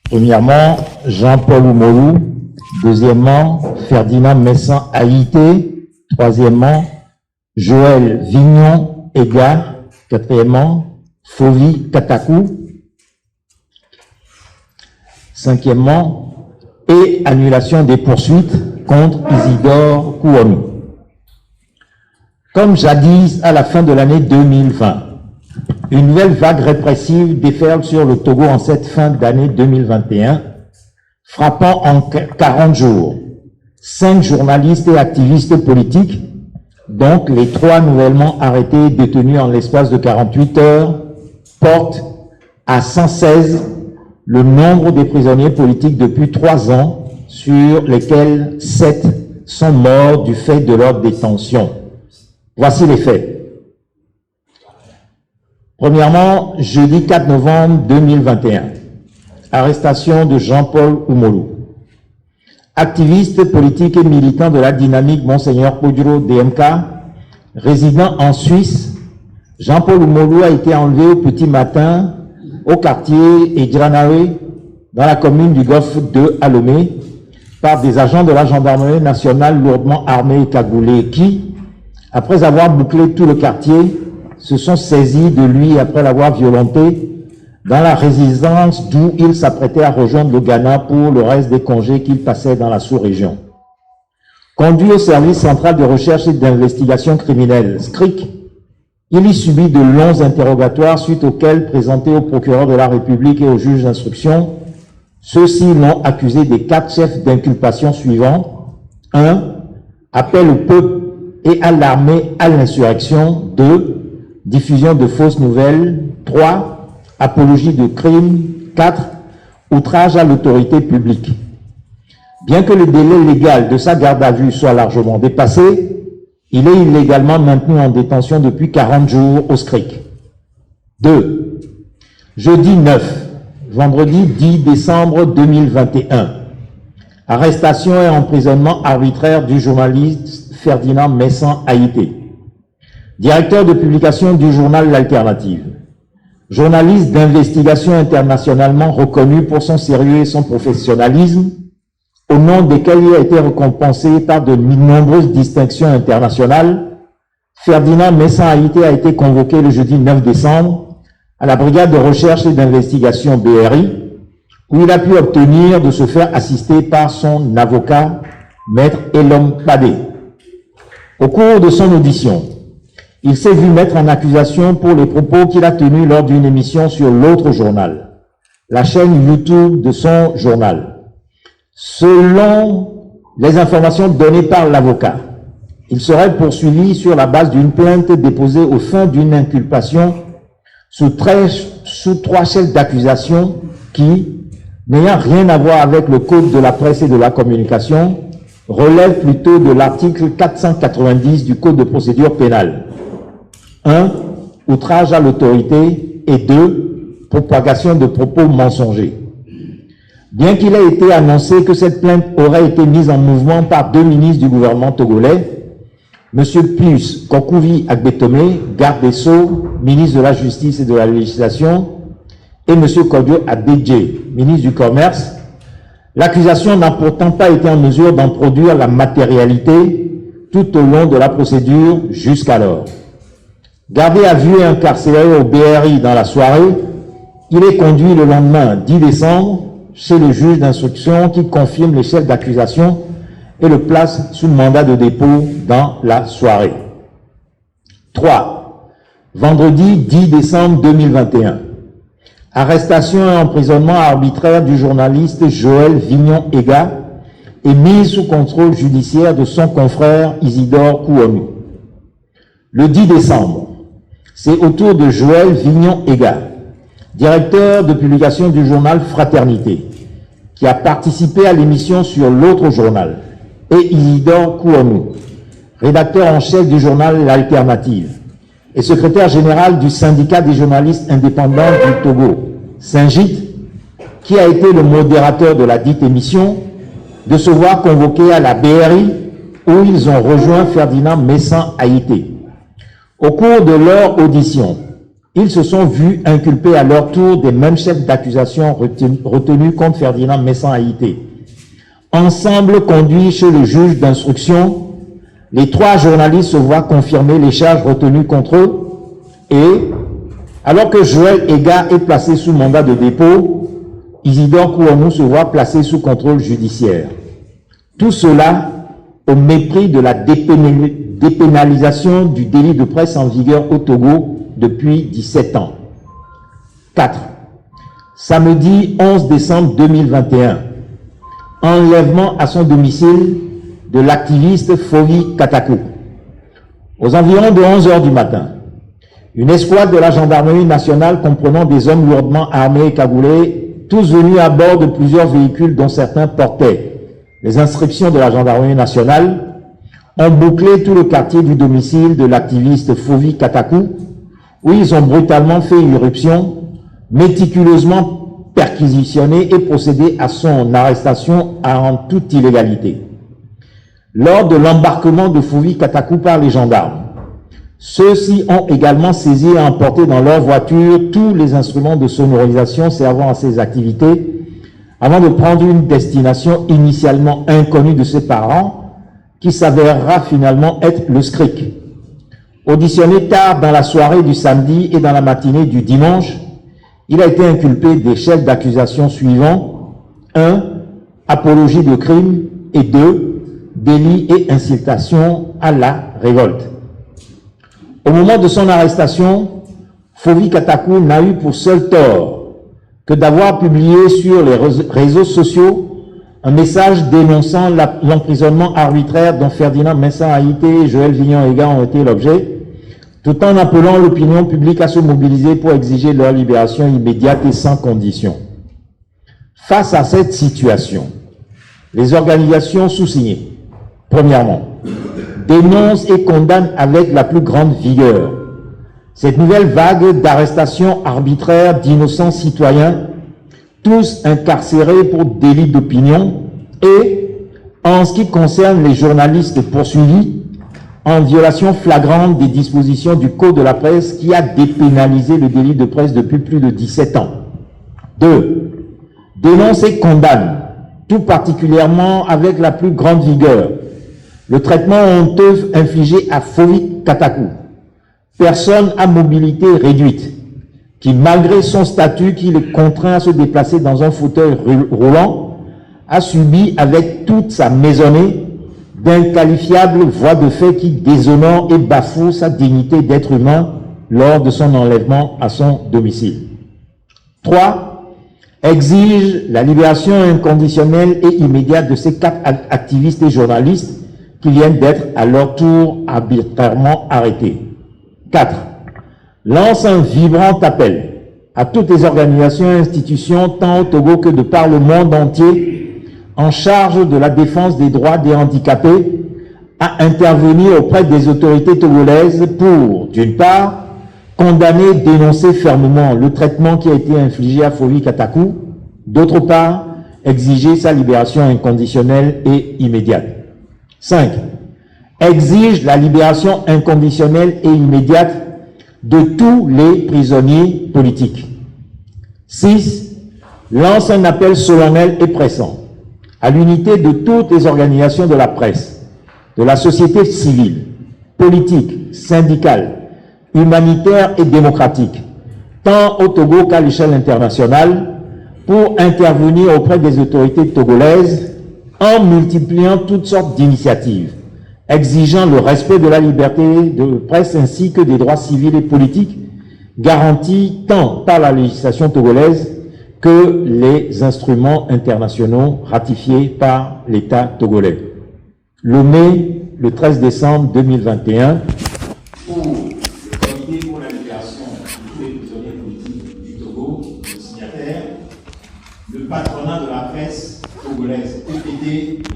Premièrement, Jean-Paul Oumolou. Deuxièmement, Ferdinand Messan Haïté. Troisièmement, Joël Vignon Ega. Quatrièmement, Fovi Katakou. Cinquièmement, et annulation des poursuites contre Isidore Kouamouo. Comme jadis à la fin de l'année 2020, une nouvelle vague répressive déferle sur le Togo en cette fin d'année 2021, frappant en 40 jours 5 journalistes et activistes politiques, donc les 3 nouvellement arrêtés et détenus en l'espace de 48 heures, portent à 116 le nombre des prisonniers politiques depuis 3 ans, sur lesquels 7 sont morts du fait de leur détention. Voici les faits. Premièrement, jeudi 4 novembre 2021, arrestation de Jean-Paul Oumolou. Activiste politique et militant de la dynamique Monseigneur Poduro DMK, résident en Suisse, Jean-Paul Oumolou a été enlevé au petit matin au quartier Edjanawe, dans la commune du Golfe de Alomé, par des agents de la gendarmerie nationale lourdement armés et cagoulés qui, après avoir bouclé tout le quartier, se sont saisis de lui après l'avoir violenté dans la résidence d'où il s'apprêtait à rejoindre le Ghana pour le reste des congés qu'il passait dans la sous-région. Conduit au service central de recherche et d'investigation criminelle, SCRIC, il y subit de longs interrogatoires suite auxquels, présentés au procureur de la République et au juge d'instruction, ceux-ci l'ont accusé des 4 chefs d'inculpation suivants. 1. Appel au peuple et à l'armée à l'insurrection. 2. Diffusion de fausses nouvelles. 3. Apologie de crime. 4. Outrage à l'autorité publique. Bien que le délai légal de sa garde à vue soit largement dépassé, il est illégalement maintenu en détention depuis 40 jours au SCRIC. 2. Jeudi 9, vendredi 10 décembre 2021. Arrestation et emprisonnement arbitraire du journaliste Ferdinand Messan Haïté. Directeur de publication du journal L'Alternative. Journaliste d'investigation internationalement reconnu pour son sérieux et son professionnalisme, au nom desquels il a été récompensé par de nombreuses distinctions internationales, Ferdinand Messan Haïté a été convoqué le jeudi 9 décembre à la brigade de recherche et d'investigation BRI, où il a pu obtenir de se faire assister par son avocat, Maître Elom Padé. Au cours de son audition, il s'est vu mettre en accusation pour les propos qu'il a tenus lors d'une émission sur l'autre journal, la chaîne YouTube de son journal. Selon les informations données par l'avocat, il serait poursuivi sur la base d'une plainte déposée au fin d'une inculpation sous 3 chefs d'accusation qui, n'ayant rien à voir avec le code de la presse et de la communication, relèvent plutôt de l'article 490 du code de procédure pénale. 1. Outrage à l'autorité et 2. Propagation de propos mensongers. Bien qu'il ait été annoncé que cette plainte aurait été mise en mouvement par 2 ministres du gouvernement togolais, M. Pius Kokouvi Agbetomé, garde des Sceaux, ministre de la Justice et de la Législation, et M. Kodio Adedje, ministre du Commerce, l'accusation n'a pourtant pas été en mesure d'en produire la matérialité tout au long de la procédure jusqu'alors. Gardé à vue et incarcéré au BRI dans la soirée, il est conduit le lendemain 10 décembre chez le juge d'instruction qui confirme les chefs d'accusation et le place sous mandat de dépôt dans la soirée. 3. Vendredi 10 décembre 2021. Arrestation et emprisonnement arbitraire du journaliste Joël Vignon Ega et mise sous contrôle judiciaire de son confrère Isidore Kouamouo. Le 10 décembre, c'est au tour de Joël Vignon Ega, directeur de publication du journal Fraternité, qui a participé à l'émission sur l'autre journal, et Isidore Kouamouo, rédacteur en chef du journal L'Alternative, et secrétaire général du syndicat des journalistes indépendants du Togo, Syngit, qui a été le modérateur de la dite émission, de se voir convoqué à la BRI, où ils ont rejoint Ferdinand Messan Haïté. Au cours de leur audition, Ils se sont vus inculper à leur tour des mêmes chefs d'accusation retenus contre Ferdinand Messan Haïté. Ensemble conduits chez le juge d'instruction, les 3 journalistes se voient confirmer les charges retenues contre eux et, alors que Joël Ega est placé sous mandat de dépôt, Isidore Kouamou se voit placé sous contrôle judiciaire. Tout cela au mépris de la dépénalisation du délit de presse en vigueur au Togo depuis 17 ans. 4. Samedi 11 décembre 2021. Enlèvement à son domicile de l'activiste Fovi Katakou. Aux environs de 11 h du matin, une escouade de la gendarmerie nationale comprenant des hommes lourdement armés et cagoulés, tous venus à bord de plusieurs véhicules dont certains portaient les inscriptions de la gendarmerie nationale, ont bouclé tout le quartier du domicile de l'activiste Fovi Katakou, où ils ont brutalement fait irruption, méticuleusement perquisitionné et procédé à son arrestation en toute illégalité. Lors de l'embarquement de Fovi Katakou par les gendarmes, ceux-ci ont également saisi et emporté dans leur voiture tous les instruments de sonorisation servant à ces activités, avant de prendre une destination initialement inconnue de ses parents, qui s'avérera finalement être le SCRIC. Auditionné tard dans la soirée du samedi et dans la matinée du dimanche, il a été inculpé des chefs d'accusation suivants: 1. Apologie de crime et 2. Délit et incitation à la révolte. Au moment de son arrestation, Fovi Katakou n'a eu pour seul tort que d'avoir publié sur les réseaux sociaux un message dénonçant l'emprisonnement arbitraire dont Ferdinand Messan Haïté et Joël Vignon-Ega ont été l'objet, tout en appelant l'opinion publique à se mobiliser pour exiger leur libération immédiate et sans condition. Face à cette situation, les organisations sous-signées, premièrement, dénoncent et condamnent avec la plus grande vigueur cette nouvelle vague d'arrestations arbitraires d'innocents citoyens, tous incarcérés pour délit d'opinion, et, en ce qui concerne les journalistes poursuivis, en violation flagrante des dispositions du Code de la presse qui a dépénalisé le délit de presse depuis plus de 17 ans. 2. Dénonce et condamne, tout particulièrement avec la plus grande vigueur, le traitement honteux infligé à Fovi Katakou, personne à mobilité réduite, qui, malgré son statut qui le contraint à se déplacer dans un fauteuil roulant, a subi avec toute sa maisonnée d'inqualifiables voies de fait qui déshonorent et bafouent sa dignité d'être humain lors de son enlèvement à son domicile. 3. Exige la libération inconditionnelle et immédiate de ces 4 activistes et journalistes qui viennent d'être à leur tour arbitrairement arrêtés. 4. Lance un vibrant appel à toutes les organisations et institutions, tant au Togo que de par le monde entier, en charge de la défense des droits des handicapés, à intervenir auprès des autorités togolaises pour, d'une part, condamner et dénoncer fermement le traitement qui a été infligé à Fovi Katakou, d'autre part, exiger sa libération inconditionnelle et immédiate. 5. Exige la libération inconditionnelle et immédiate de tous les prisonniers politiques. 6. Lance un appel solennel et pressant à l'unité de toutes les organisations de la presse, de la société civile, politique, syndicale, humanitaire et démocratique, tant au Togo qu'à l'échelle internationale, pour intervenir auprès des autorités togolaises en multipliant toutes sortes d'initiatives, exigeant le respect de la liberté de presse ainsi que des droits civils et politiques, garantis tant par la législation togolaise que les instruments internationaux ratifiés par l'État togolais. Lomé, le 13 décembre 2021, pour le Comité pour la libération de tous les prisonniers politiques du Togo, le signataire, le patronat de la presse togolaise, PPT,